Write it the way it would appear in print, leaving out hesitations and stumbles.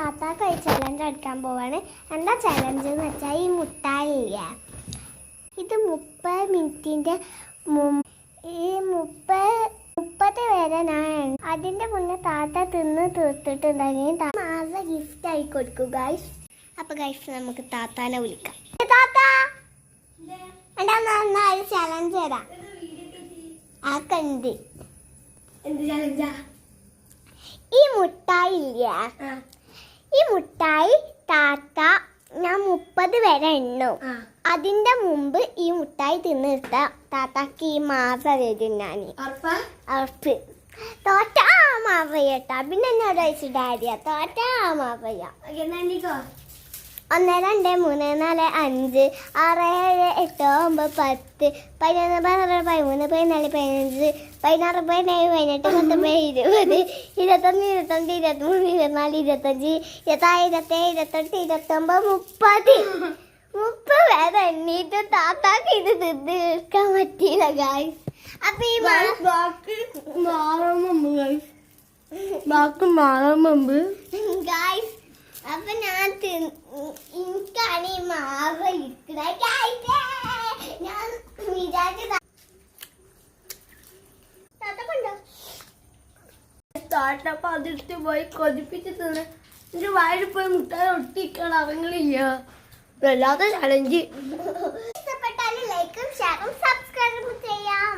താത്താക്ക് ഒരു ചലഞ്ച് എടുക്കാൻ പോവാണ്. എന്താ ചലഞ്ച് എന്ന് വെച്ചാൽ ഈ മുട്ടായി ഇല്ലേ, ഇത് 30 മിനിറ്റിൻ്റെ ഈ 30 വരെ ഞാൻ അതിൻ്റെ മുന്നേ താത്ത തിന്ന് തീർത്തിട്ടുണ്ടെങ്കിൽ മാസ ഗിഫ്റ്റ് ആയി കൊടുക്കും ഗൈസ്. അപ്പോൾ ഗൈസ് നമുക്ക് താത്താനെ വിളിക്കാം. താത്ത എന്താ ഒരു ചലഞ്ച് തരാം. ആക്കണ്ട് ഈ മുട്ടായി ഇല്ലേ, ഈ മുട്ടായി താത്ത ഞാൻ 30 വരെ എണ്ണും. അതിന്റെ മുമ്പ് ഈ മുട്ടായി തിന്നിട്ട താത്താക്ക് ഈ മാസ വരും. ഞാൻ ഉറപ്പ് തോറ്റാ മാവയ്യട്ടാ. പിന്നെ എന്നോട് ചോദിച്ചു ഡാഡിയാ തോറ്റാ മാവയ്യ. 1 2 3 4 5 6 7 8 9 10 11 12 13 14 15 16 17 18 19 20 21 22 23 24 25 26 27 28 29 30 വരെ എണ്ണീട്ട് താത്താക്ക് ഇത് തിന്ന് തീർക്കാൻ പറ്റിയില്ല ഗായ്സ്. അപ്പൊ ഈ ഗായ്സ് അപ്പൊ ഞാൻ എനിക്കാണ് ഈ മാവ് ഞാൻ വിചാരിച്ചത് അതിർത്തി പോയി കൊതിപ്പിച്ച് തിന്ന് എന്റെ വയറിൽ പോയി മുട്ടായി ഒട്ടിക്കണം അവങ്ങളില്ല. വല്ലാത്ത ചലഞ്ച്. ഇഷ്ടപ്പെട്ടാലും ലൈക്കും ഷെയറും സബ്സ്ക്രൈബും ചെയ്യാം.